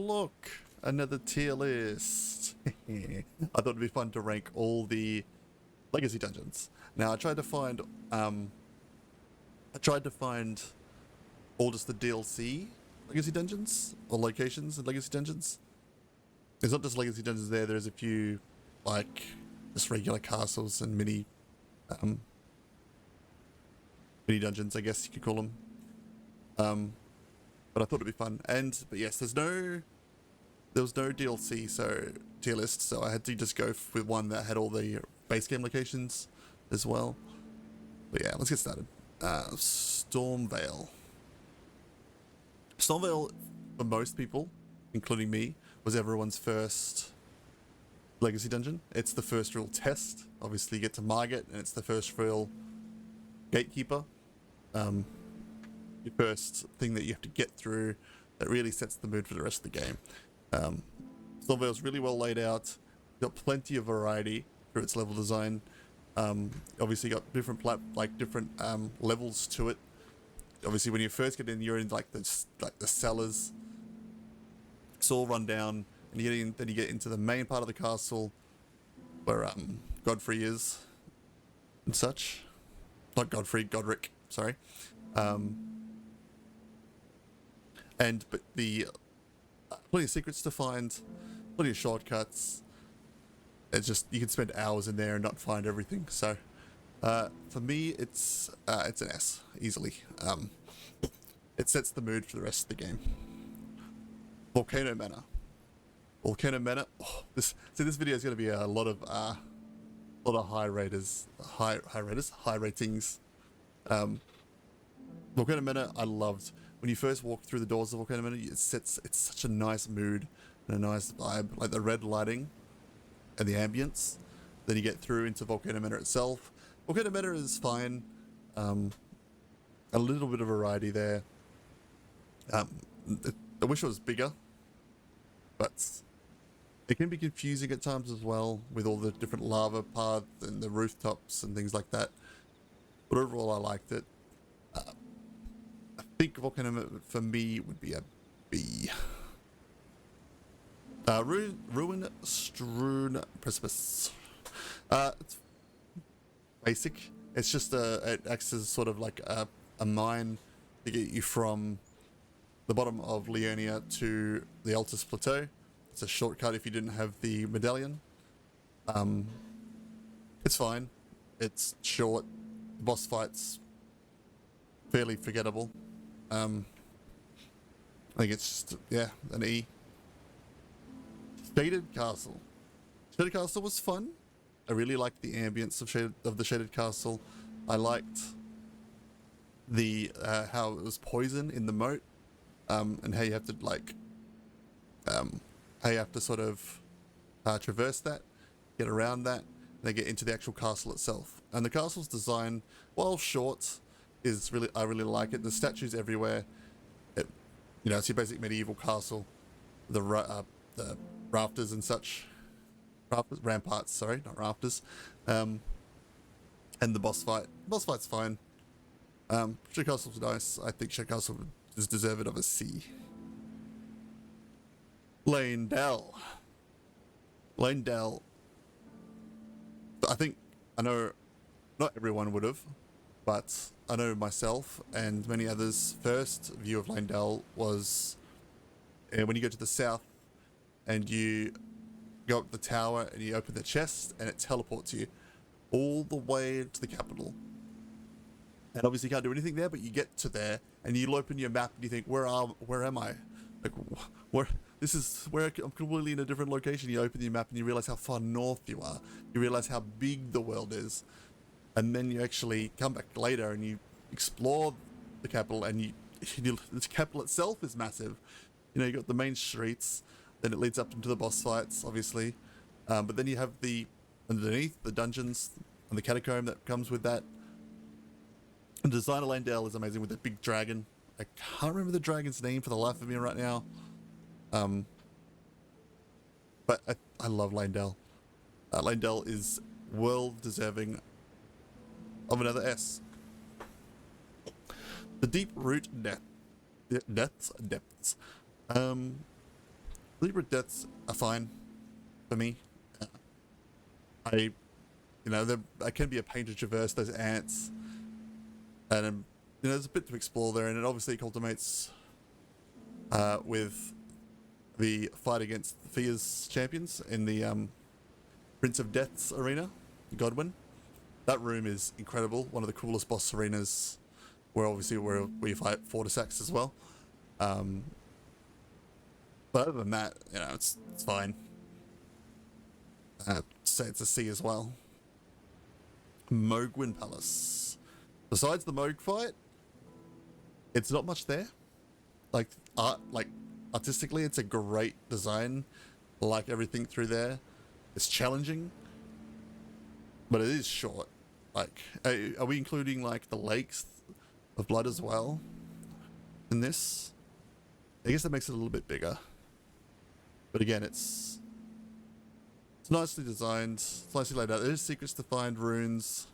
look, another tier list. I thought it'd be fun to rank all the legacy dungeons. Now I tried to find all just the DLC legacy dungeons or locations and legacy dungeons. There's not just legacy dungeons there. There's a few like just regular castles and mini dungeons, I guess you could call them. But I thought it'd be fun. But yes, there was no DLC, so tier list, so I had to just go with one that had all the base game locations as well. But yeah, let's get started. Stormveil. Stormveil, for most people, including me, was everyone's first legacy dungeon. It's the first real test. Obviously, you get to Margit, and it's the first real gatekeeper. Your first thing that you have to get through that really sets the mood for the rest of the game. Stormveil's really well laid out. Got plenty of variety through its level design. Obviously, got different levels to it. Obviously, when you first get in, you're in like the cellars. It's all run down, and then you get into the main part of the castle, where Godfrey is, and such. Not Godfrey, Godric. Sorry. But the plenty of secrets to find, plenty of shortcuts. It's just you can spend hours in there and not find everything. So for me, it's an S easily. It sets the mood for the rest of the game. Volcano Manor. Volcano Manor. Oh, this video is going to be a lot of high ratings. Volcano Manor, I loved. When you first walk through the doors of Volcano Manor, it's such a nice mood and a nice vibe, like the red lighting and the ambience. Then you get through into Volcano Manor itself. Volcano Manor is fine. A little bit of variety there. I wish it was bigger, but it can be confusing at times as well with all the different lava paths and the rooftops and things like that. But overall, I liked it. I think Volcano for me would be a B. Ruin Strewn Precipice. It's basic. It's just it acts as sort of like a mine to get you from the bottom of Leonia to the Altus Plateau. It's a shortcut if you didn't have the medallion. It's fine. It's short. The boss fight's fairly forgettable. I think it's just, yeah, an E. Shaded Castle. Shaded Castle was fun. I really liked the ambience of the Shaded Castle. I liked the how it was poison in the moat, and how you have to sort of traverse that, get around that, and then get into the actual castle itself. And the castle's design, while short, I really like it. The statues everywhere. It's your basic medieval castle. The rafters and such. Ramparts, sorry, not rafters. And the boss fight. Boss fight's fine. Shaded Castle's nice. I think Shaded Castle is deserved of a C. Leyndell. I know not everyone would have, but I know myself and many others' first view of Leyndell was when you go to the south and you go up the tower and you open the chest and it teleports you all the way to the capital. And obviously you can't do anything there, but you get to there and you'll open your map and you think, where am I? Like, I'm completely in a different location. You open your map and you realize how far north you are. You realize how big the world is. And then you actually come back later and you explore the capital, and the capital itself is massive. You got the main streets, then it leads up into the boss fights, obviously. But then you have underneath, the dungeons and the catacomb that comes with that. And the design of Leyndell is amazing with the big dragon. I can't remember the dragon's name for the life of me right now. But I love Leyndell. Leyndell is well deserving of another S. The Deeproot Depths. Deeproot Depths are fine for me. I, there can be a pain to traverse those ants, and there's a bit to explore there, and it obviously culminates with the fight against Fia's champions in the Prince of Death's arena, Godwyn. That room is incredible. One of the coolest boss arenas, where we fight Fortisax as well. But other than that, it's fine. Say it's a C as well. Moghwyn Palace. Besides the Mogh fight, it's not much there. Artistically, it's a great design. Like everything through there, it's challenging, but it is short. Are we including like the lakes of blood as well in this? I guess that makes it a little bit bigger. But again, it's nicely designed, it's nicely laid out. There's secrets to find, runes.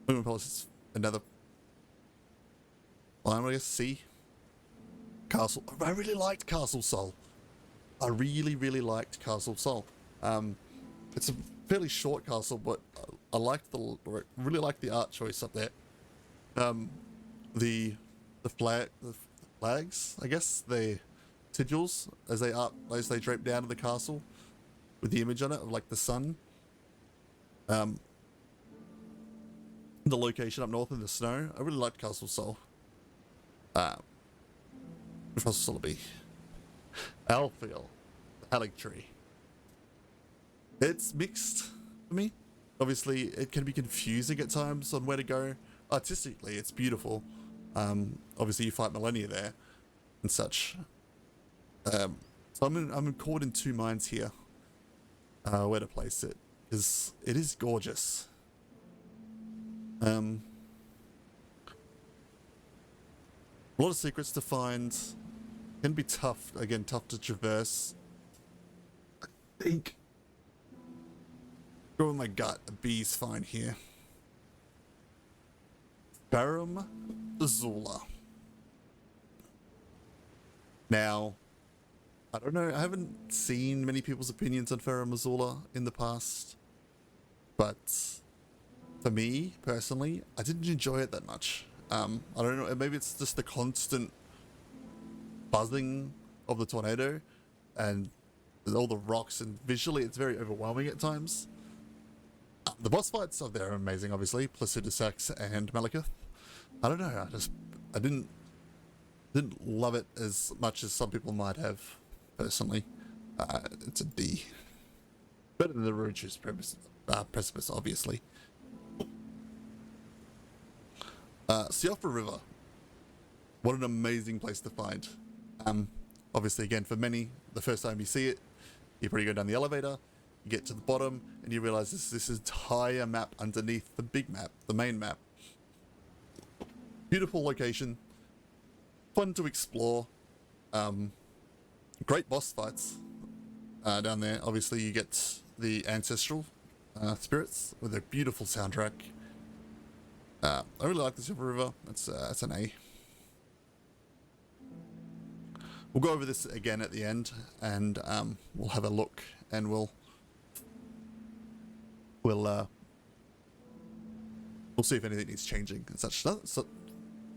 Moghwyn Palace is another line, I guess. C. Castle. I really liked Castle Sol. I really liked Castle Sol. It's a fairly short castle, but I really liked the art choice up there. The flags, I guess, the sigils as they drape down to the castle with the image on it of like the sun. The location up north in the snow. I really liked Castle Sol. Castle Solby. Alfiel. Haligtree. It's mixed for me. Obviously, it can be confusing at times on where to go. Artistically, it's beautiful. Obviously, you fight Millennia there and such. So I'm caught in two minds here. Where to place it, because it is gorgeous. A lot of secrets to find. Can be tough. Again, tough to traverse. I think. Go with my gut. A B's fine here. Farum Azula. Now, I don't know. I haven't seen many people's opinions on Farum Azula in the past, but for me personally, I didn't enjoy it that much. I don't know. Maybe it's just the constant buzzing of the tornado and all the rocks, and visually, it's very overwhelming at times. The boss fights up there are amazing, obviously. Placidusax and Malekith. I don't know. I didn't love it as much as some people might have. Personally, it's a D. Better than the Ruinous Precipice, obviously. Siofra River. What an amazing place to find. Obviously, again, for many, the first time you see it, you probably go down the elevator, you get to the bottom, and you realize this entire map underneath the big map, the main map. Beautiful location. Fun to explore. Great boss fights down there. Obviously, you get the ancestral spirits with a beautiful soundtrack. I really like the Silver River. That's an A. We'll go over this again at the end, and we'll have a look, and we'll see if anything needs changing and such.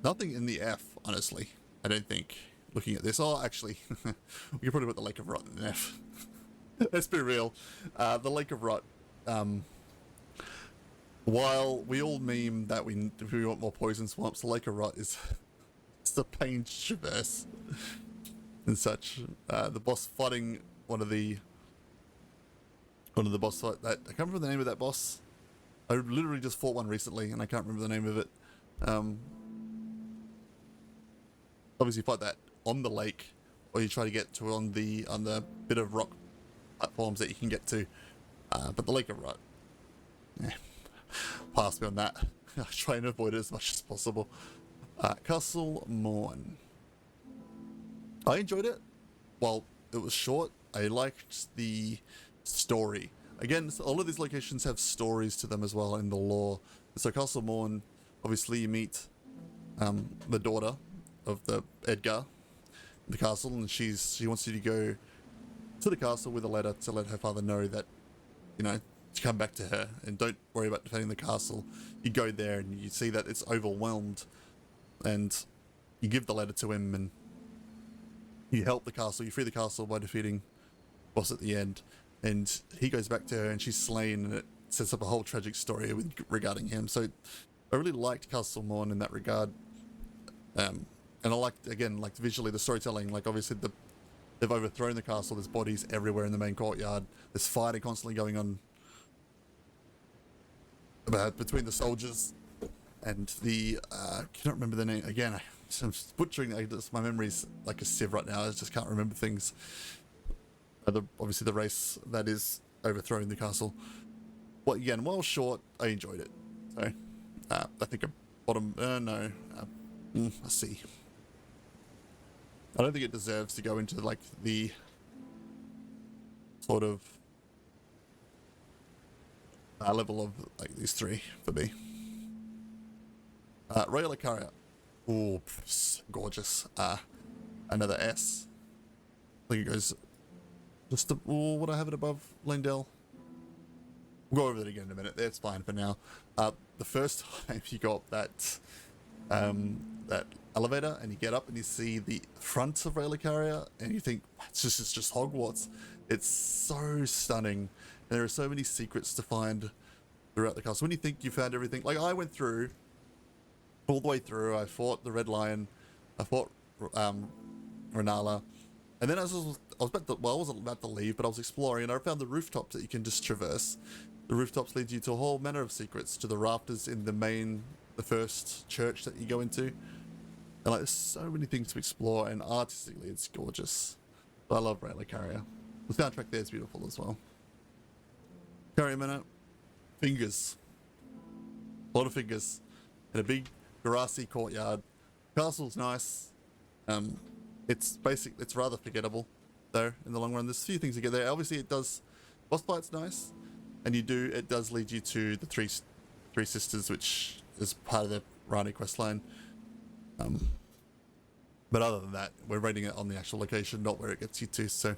Nothing in the F, honestly. I don't think. Looking at this, actually, we could probably put the Lake of Rot in the F. Let's be real. The Lake of Rot. While we all meme that we want more poison swamps, the Lake of Rot is it's a pain to traverse and such. The boss fighting one of the boss fight that I can't remember the name of that boss. I literally just fought one recently, and I can't remember the name of it. Obviously, you fight that on the lake, or you try to get to on the bit of rock platforms that you can get to. But the Lake of Rot, pass me on that. I try and avoid it as much as possible. Castle Morne. I enjoyed it. While it was short, I liked the story. Again, all of these locations have stories to them as well in the lore. So Castle Morne, obviously you meet the daughter of the Edgar, the castle, and she wants you to go to the castle with a letter to let her father know that, you know, to come back to her and don't worry about defending the castle. You go there and you see that it's overwhelmed, and you give the letter to him, and you help the castle. You free the castle by defeating the boss at the end, and he goes back to her and she's slain, and it sets up a whole tragic story regarding him. So I really liked Castle Morne in that regard, and I liked, again, like visually the storytelling. Like obviously they've overthrown the castle. There's bodies everywhere in the main courtyard. There's fighting constantly going on between the soldiers and the I cannot remember the name again. I'm butchering. My memory's like a sieve right now. I just can't remember things. Obviously the race that is overthrowing the castle. Well, again, well short. I enjoyed it. So I think a bottom. No, I see. I don't think it deserves to go into like the sort of level of like these three for me. Raya Lucaria. Oh, gorgeous. Another S. I think it goes just what I have it above Leyndell. We'll go over that again in a minute. That's fine for now. The first time you go up that elevator and you get up and you see the front of Raya Lucaria and you think it's just Hogwarts. It's so stunning. And there are so many secrets to find throughout the castle. When you think you found everything, like I went through all the way through. I fought the Red Lion. I fought Renala, and then I wasn't about to leave, but I was exploring and I found the rooftops that you can just traverse. The rooftops lead you to a whole manner of secrets, to the rafters in the first church that you go into. And like, there's so many things to explore, and artistically, it's gorgeous. I love Raya Lucaria. The soundtrack there is beautiful as well. Caria Manor, fingers. A lot of fingers. And a big grassy courtyard. Castle's nice. It's rather forgettable, though, in the long run. There's a few things to get there. Obviously, it does. Boss fight's nice. And it does lead you to the three sisters, which is part of the Rani questline. But other than that, we're rating it on the actual location, not where it gets you to. So,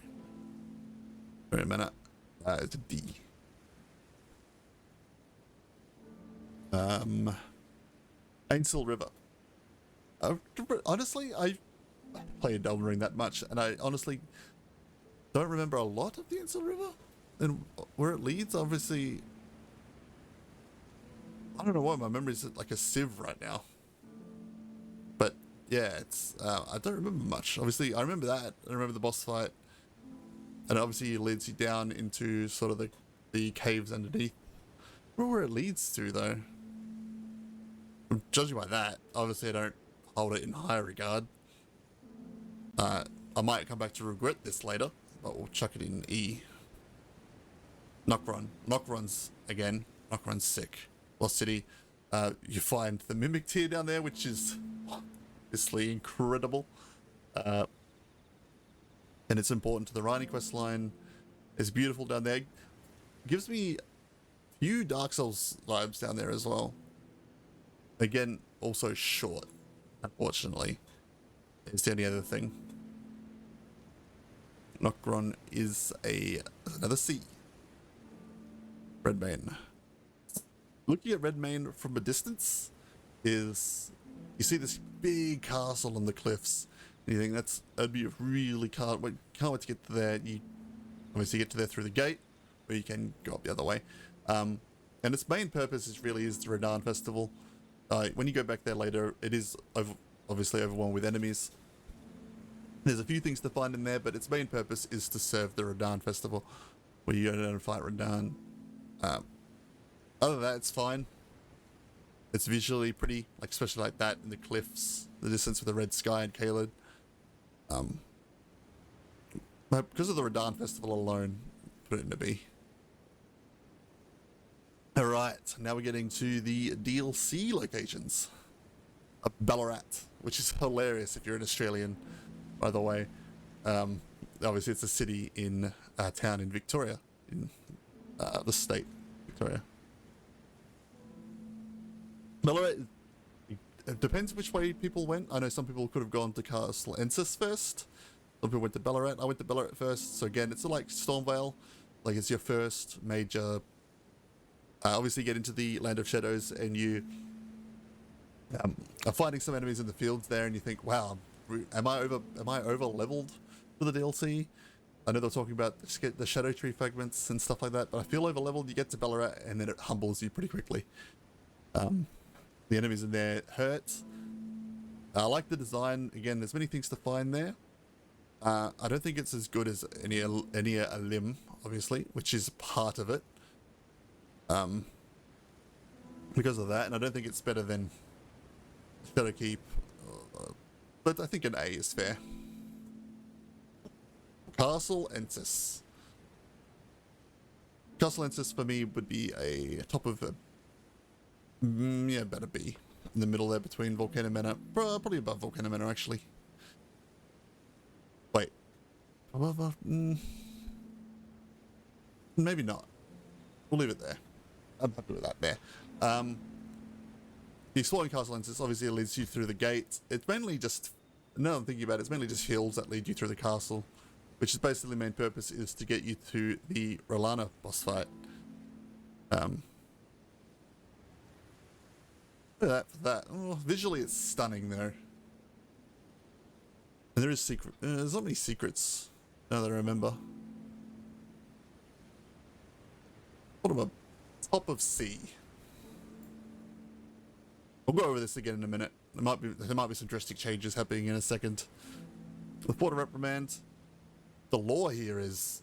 wait a minute. It's a D. Ainsel River. Honestly, I played Elden Ring that much, and I honestly don't remember a lot of the Ainsel River and where it leads. Obviously, I don't know why my memory's like a sieve right now. But yeah, it's I don't remember much. Obviously, I remember that. I remember the boss fight, and obviously it leads you down into sort of the caves underneath. I don't know where it leads to though. Judging by that, obviously I don't hold it in high regard. I might come back to regret this later, but we'll chuck it in E. Nokron. Nokron's sick. Lost City. You find the Mimic tier down there, which is obviously incredible. And it's important to the Rani quest line. It's beautiful down there. Gives me a few Dark Souls vibes down there as well. Again, also short, unfortunately. It's the only other thing. Nokron is another C. Redmane. Looking at Redmane from a distance is, you see this big castle on the cliffs, and you think that'd be a really can't wait to get to there. You obviously get to there through the gate, or you can go up the other way. And its main purpose is the Redmane Festival. When you go back there later, it is obviously overwhelmed with enemies. There's a few things to find in there, but its main purpose is to serve the Redmane Festival, where you go down and fight Redmane. Other than that, it's fine. It's visually pretty, like especially like that in the cliffs, the distance with the red sky and Caelid. But because of the Redmane Festival alone, put it in a B. Alright, now we're getting to the DLC locations. Ballarat, which is hilarious if you're an Australian, by the way. Obviously it's a city in a town in Victoria, in the state Victoria. Ballarat, it depends which way people went. I know some people could have gone to Castle Ensis first. Some people went to Ballarat. I went to Ballarat first. So again, it's like Stormveil. Like it's your first major. Obviously, get into the Land of Shadows, and you are fighting some enemies in the fields there, and you think, "Wow, am I over leveled for the DLC?" I know they're talking about the Shadow Tree fragments and stuff like that, but I feel over leveled. You get to Ballarat, and then it humbles you pretty quickly. The enemies in there hurt. I like the design. Again, there's many things to find there. I don't think it's as good as any Limb, obviously, which is part of it. Because of that, and I don't think it's better than Shadowkeep, but I think an A is fair. Castle Ensis. Castle Ensis for me would be a top of a better B, in the middle there between Volcano Manor, probably above Volcano Manor actually. Wait, above? Maybe not. We'll leave it there. I'm happy with that there. The exploring Castle Ensis obviously leads you through the gate. It's mainly just, now I'm thinking about it, it's mainly just hills that lead you through the castle, which is basically the main purpose is to get you to the Rolana boss fight. Look at that. Oh, visually it's stunning though. And there is secret. There's not many secrets now that I remember. Bottom of top of C. We'll go over this again in a minute. There might be some drastic changes happening in a second. The Port of Reprimand. The lore here is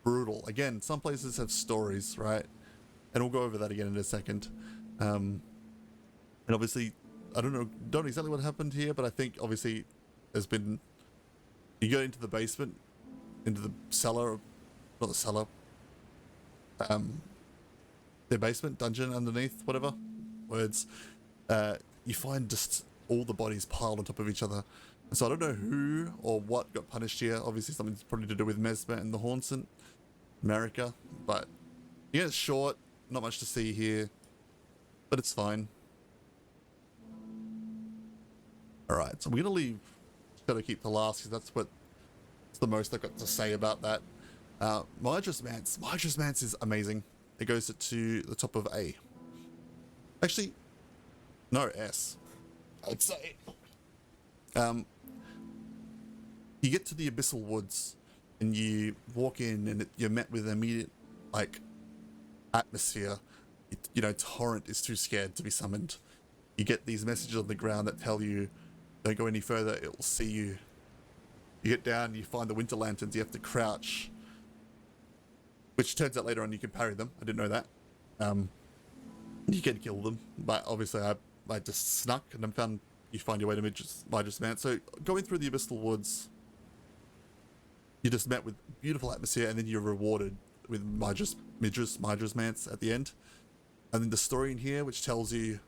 brutal. Again, some places have stories, right? And we'll go over that again in a second. And obviously, I don't know exactly what happened here, but I think obviously there's been, you go into the basement, into the cellar, not the cellar, their basement, dungeon underneath, whatever, words, you find just all the bodies piled on top of each other. And so I don't know who or what got punished here. Obviously something's probably to do with Mesmer and the Haunted America, but yeah, it's short, not much to see here, but it's fine. Alright, so we're gonna leave Shadowkeep to last because that's the most I've got to say about that. Midra's Manse is amazing. It goes to the top of A. Actually, no, S. I'd say. You get to the Abyssal Woods and you walk in and you're met with an immediate, like, atmosphere. You know, Torrent is too scared to be summoned. You get these messages on the ground that tell you, don't go any further, it will see you. You get down, you find the Winter Lanterns, you have to crouch. Which turns out later on you can parry them. I didn't know that. You can kill them, but obviously I just snuck and then found you find your way to Midra's Manse. So going through the Abyssal Woods, you're just met with beautiful atmosphere, and then you're rewarded with Midra's Manse at the end. And then the story in here, which tells you,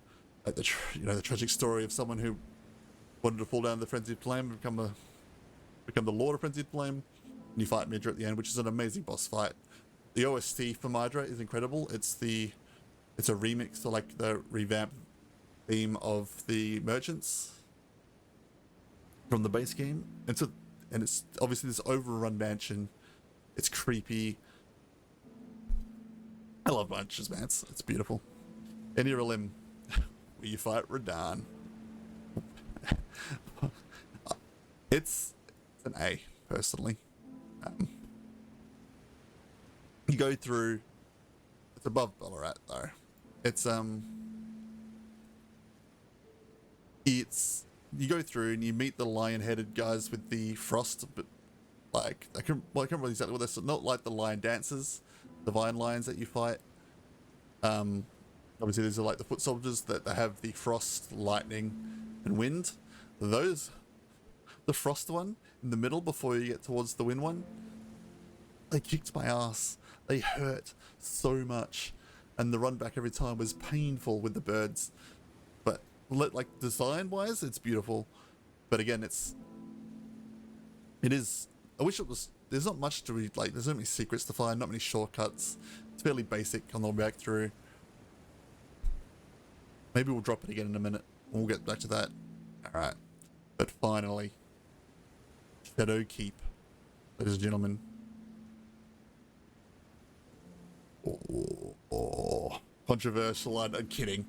like the tragic story of someone who wanted to fall down the Frenzied Flame and become the Lord of Frenzied Flame. And you fight Midra at the end, which is an amazing boss fight. The OST for Midra is incredible. It's a remix, so like the revamped theme of the Merchants from the base game. And it's obviously this overrun mansion. It's creepy. I love Midra's Manse. It's beautiful. Enya Rim, where you fight Radahn. It's an A, personally. You go through, it's above Ballarat though. You go through and you meet the lion-headed guys with the frost, but like, I can't remember exactly what they're, not like the lion dancers, the vine lions that you fight. Obviously these are like the foot soldiers that they have the frost, lightning, and wind. The frost one in the middle before you get towards the wind one, they kicked my ass. They hurt so much, and the run back every time was painful with the birds. But like design wise, it's beautiful. But again, it is. I wish it was. There's not much to read. Like there's not many secrets to find, not many shortcuts. It's fairly basic on the way back through. Maybe we'll drop it again in a minute. We'll get back to that. All right. But finally, Shadow Keep, ladies and gentlemen. Oh, controversial. I'm kidding.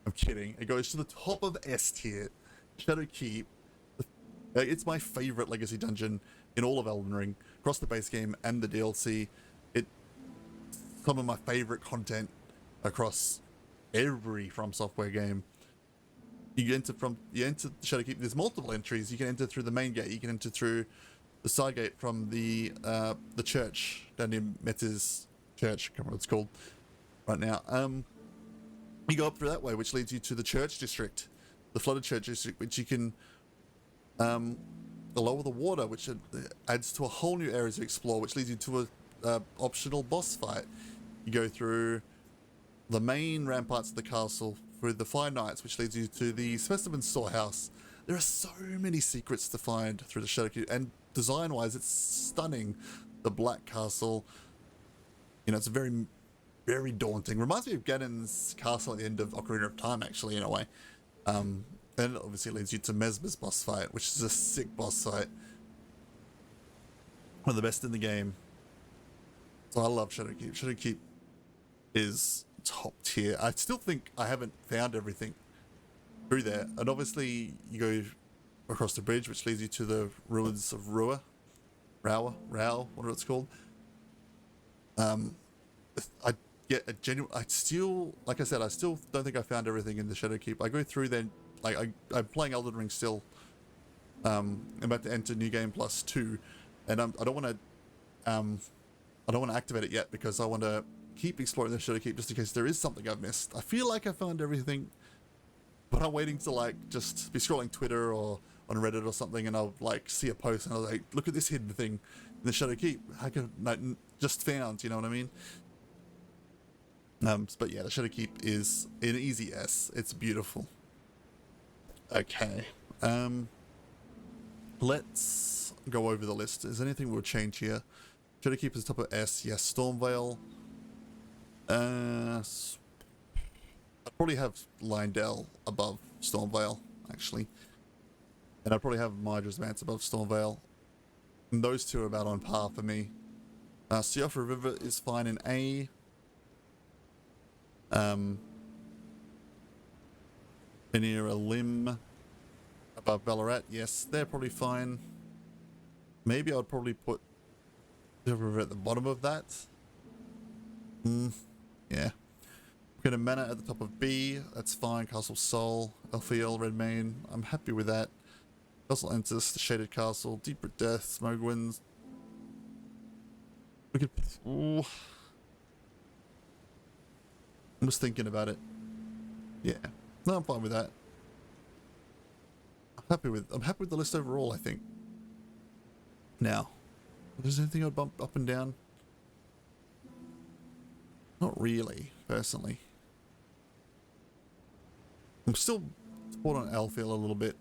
I'm kidding. It goes to the top of S tier. Shadow Keep. It's my favorite legacy dungeon in all of Elden Ring, across the base game and the DLC. It's some of my favorite content across every FromSoftware game. You enter Shadow Keep. There's multiple entries. You can enter through the main gate. You can enter through the side gate from the church down near Metz's church. I can't remember what it's called right now. You go up through that way, which leads you to the church district, the flooded church district, which you can lower the water, which adds to a whole new area to explore, which leads you to a optional boss fight. You go through the main ramparts of the castle, through the Fire Knights, which leads you to the Specimen Storehouse. There are so many secrets to find through the Shadow Keep, and design-wise, it's stunning. The Black Castle, it's very, very daunting. Reminds me of Ganon's castle at the end of Ocarina of Time, actually, in a way. And it obviously leads you to Mesmer's boss fight, which is a sick boss fight. One of the best in the game. So I love Shadow Keep. Shadow Keep is top tier. I still think I haven't found everything through there. And obviously you go across the bridge, which leads you to the ruins of Raya, whatever it's called. I get a genuine. I still don't think I found everything in the Shadow Keep. I go through there, like I'm playing Elden Ring still. I'm about to enter New Game Plus 2, and I don't want to activate it yet because I want to keep exploring the Shadow Keep just in case there is something I've missed. I feel like I found everything, but I'm waiting to just be scrolling Twitter or on Reddit or something, and I'll see a post and I'll look at this hidden thing in the Shadow Keep. I could just found, you know what I mean? But yeah, the Shadow Keep is an easy S. It's beautiful. Okay. Let's go over the list. Is anything we'll change here? Shadow Keep is top of S. Yes. Stormveil. I'd probably have Leyndell above Stormveil, actually. And I'd probably have Midra's Manse above Stormveil. And those two are about on par for me. Siofra River is fine in A. Near a limb above Ballarat, yes, they're probably fine. Maybe I'd probably put Siofra River at the bottom of that. Yeah. Volcano Manor at the top of B, that's fine. Castle Sol, Elfiel, Redmane, I'm happy with that. Castle Entis, the Shaded Castle, Deeproot Depths, Moghwyn. We could. Ooh. I'm just thinking about it. Yeah. No, I'm fine with that. I'm happy with the list overall, I think. Now, is there anything I'd bump up and down? Not really, personally. I'm still support on Elfiel a little bit.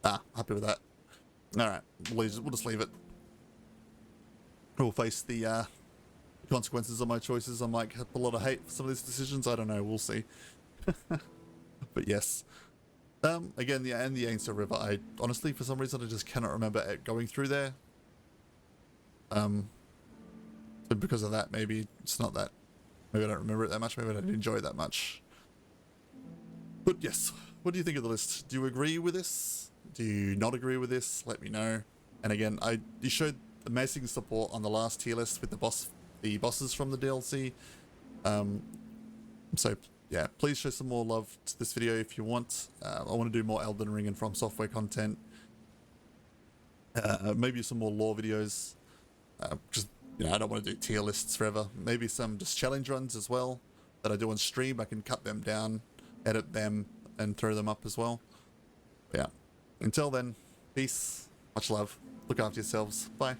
Happy with that. Alright, we'll just leave it. We'll face the consequences of my choices. I might have a lot of hate for some of these decisions. I don't know. We'll see. But yes. Again, the Ainsel River. I honestly, for some reason, I just cannot remember it going through there. But because of that, maybe it's not that. Maybe I don't remember it that much. Maybe I didn't enjoy it that much. But yes, what do you think of the list? Do you agree with this? Do you not agree with this? Let me know. And again, you showed amazing support on the last tier list with the bosses from the DLC. So yeah, please show some more love to this video if you want. I want to do more Elden Ring and FromSoftware content. Maybe some more lore videos. Just I don't want to do tier lists forever. Maybe some just challenge runs as well that I do on stream. I can cut them down, edit them, and throw them up as well. But yeah. Until then, peace, much love, look after yourselves, bye.